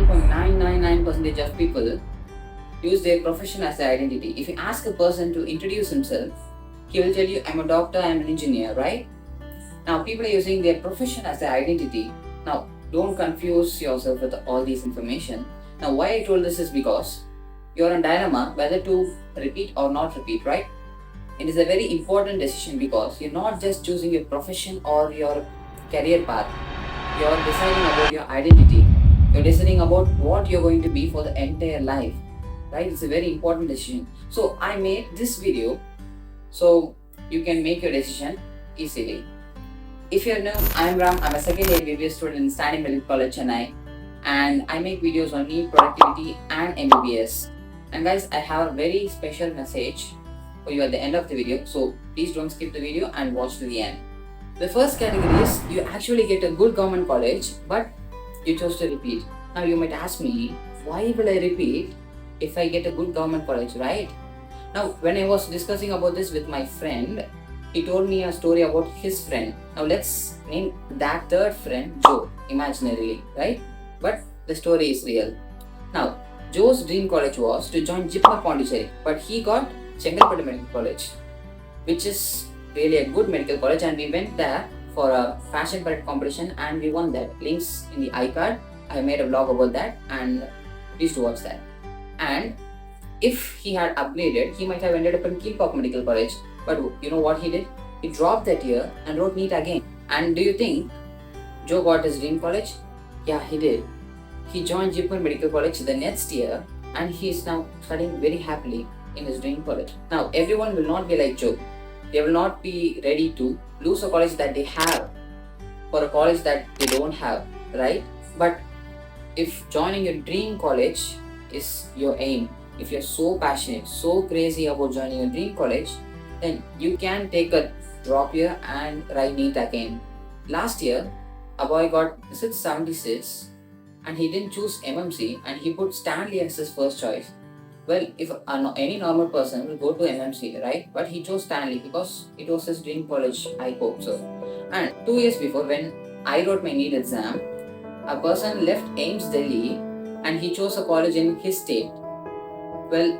99.999% of people use their profession as their identity. If you ask a person to introduce himself, he will tell you, I'm a doctor, I'm an engineer, right? Now, people are using their profession as their identity. Now, don't confuse yourself with all these information. Now, why I told this is because you're in dilemma whether to repeat or not repeat, right? It is a very important decision because you're not just choosing your profession or your career path. You're deciding about your identity. You're deciding about what you're going to be for the entire life, right? It's a very important decision. So I made this video so you can make your decision easily. If you're new, I'm Ram. I'm a second year mbbs student in Standing Medical College, Chennai, and I make videos on NEET, productivity, and mbbs. And guys, I have a very special message for you at the end of the video, so please don't skip the video and watch to the end. The first category is you actually get a good government college, but you chose to repeat. Now you might ask me, why will I repeat if I get a good government college, right? Now, when I was discussing about this with my friend, he told me a story about his friend. Now let's name that third friend Joe, imaginarily, right? But the story is real. Now, Joe's dream college was to join Jipma Pondicherry, but he got Chengalpattu Medical College, which is really a good medical college, and we went there for a fashion parade competition and we won that. Links in the iCard. I made a vlog about that and please do watch that. And if he had upgraded, he might have ended up in Kilpauk Medical College. But you know what he did? He dropped that year and wrote NEET again. And do you think Joe got his dream college? Yeah, he did. He joined Jipur Medical College the next year and he is now studying very happily in his dream college. Now, everyone will not be like Joe. They will not be ready to lose a college that they have for a college that they don't have, right? But if joining your dream college is your aim, if you're so passionate, so crazy about joining your dream college, then you can take a drop year and write NEET again. Last year, a boy got 676 and he didn't choose MMC and he put Stanley as his first choice. Well, if any normal person will go to MMC, right? But he chose Stanley because it was his dream college, I hope so. And 2 years before, when I wrote my NEET exam, a person left AIMS Delhi and he chose a college in his state. Well,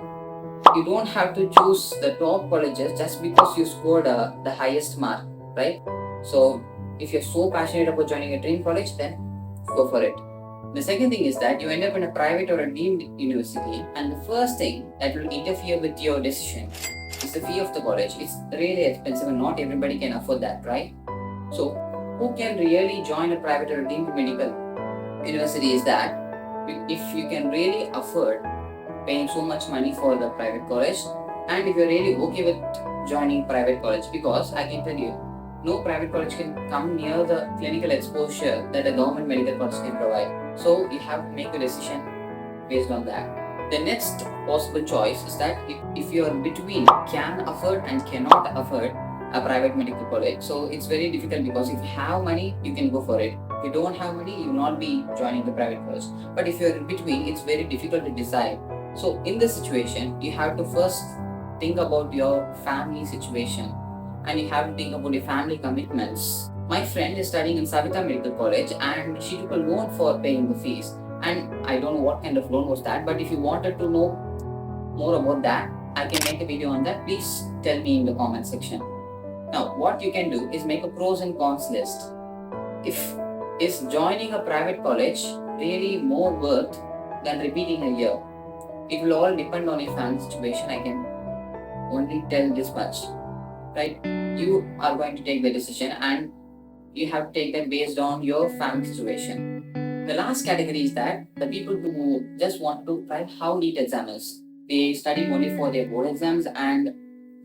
you don't have to choose the top colleges just because you scored the highest mark, right? So, if you're so passionate about joining a dream college, then go for it. The second thing is that you end up in a private or a deemed university, and the first thing that will interfere with your decision is the fee of the college. It's really expensive and not everybody can afford that, right? So, who can really join a private or a deemed medical university is that if you can really afford paying so much money for the private college, and if you're really okay with joining private college, because I can tell you, no private college can come near the clinical exposure that a government medical college can provide. So you have to make a decision based on that. The next possible choice is that if you are between can afford and cannot afford a private medical college, so it's very difficult because if you have money, you can go for it. If you don't have money, you will not be joining the private college. But if you're in between, it's very difficult to decide. So in this situation, you have to first think about your family situation and you have to think about your family commitments. My friend is studying in Savita Medical College and she took a loan for paying the fees. And I don't know what kind of loan was that, but if you wanted to know more about that, I can make a video on that. Please tell me in the comment section. Now, what you can do is make a pros and cons list. Is joining a private college really more worth than repeating a year? It will all depend on your family situation. I can only tell this much, right? You are going to take the decision and you have to take that based on your family situation. The last category is that the people who just want to try how NEET exam is. They study only for their board exams and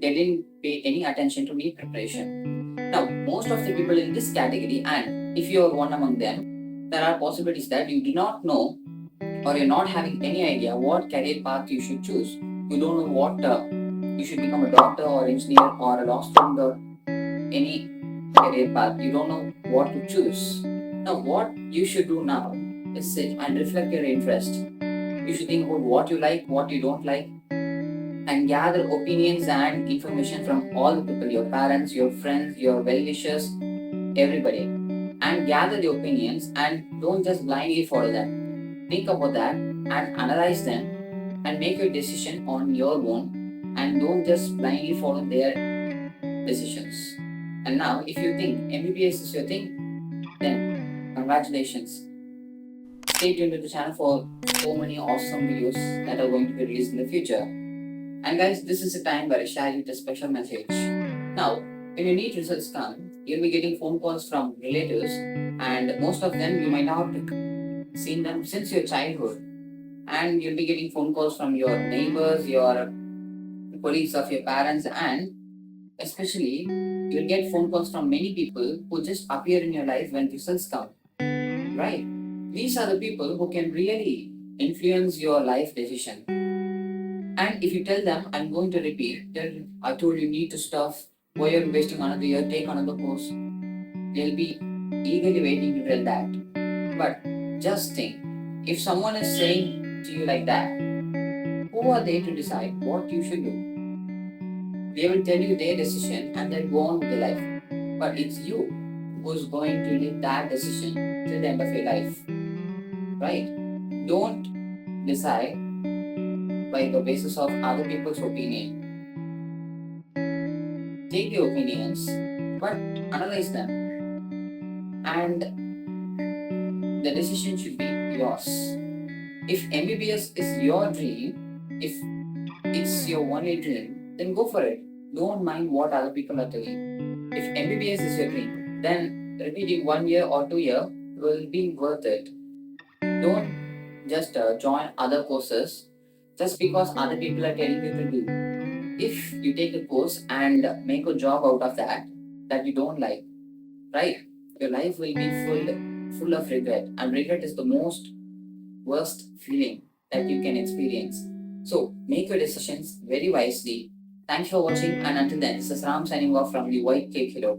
they didn't pay any attention to NEET preparation. Now, most of the people in this category, and if you are one among them, there are possibilities that you do not know or you're not having any idea what career path you should choose. You don't know what you should become a doctor or engineer or a law student or any career path. You don't know what to choose. Now, what you should do now is sit and reflect your interest. You should think about what you like, what you don't like, and gather opinions and information from all the people, your parents, your friends, your well-wishers, everybody. And gather the opinions and don't just blindly follow them. Think about that and analyze them and make your decision on your own, and don't just blindly follow their decisions. And now, if you think MBBS is your thing, then congratulations. Stay tuned to the channel for so many awesome videos that are going to be released in the future. And guys, this is the time where I share you the special message. Now, when your NEET results come, you'll be getting phone calls from relatives, and most of them you might not have seen them since your childhood. And you'll be getting phone calls from your neighbors, your colleagues of your parents, and especially you'll get phone calls from many people who just appear in your life when results come, right? These are the people who can really influence your life decision. And if you tell them, I'm going to repeat, tell I told you need to stop, why are you wasting another year, take another course, they'll be eagerly waiting to tell that. But just think, if someone is saying to you like that, who are they to decide what you should do? They will tell you their decision and then go on with their life. But it's you who's going to live that decision till the end of your life, right? Don't decide by the basis of other people's opinion. Take the opinions, but analyze them, and the decision should be yours. If MBBS is your dream, if it's your only dream, then go for it. Don't mind what other people are telling. If MBBS is your dream, then repeating 1 year or 2 year will be worth it. Don't just join other courses just because other people are telling you to do. If you take a course and make a job out of that you don't like, right? Your life will be full of regret, and regret is the most worst feeling that you can experience. So make your decisions very wisely. Thanks for watching, and until then, this is Ram signing off from the White Cake Hero.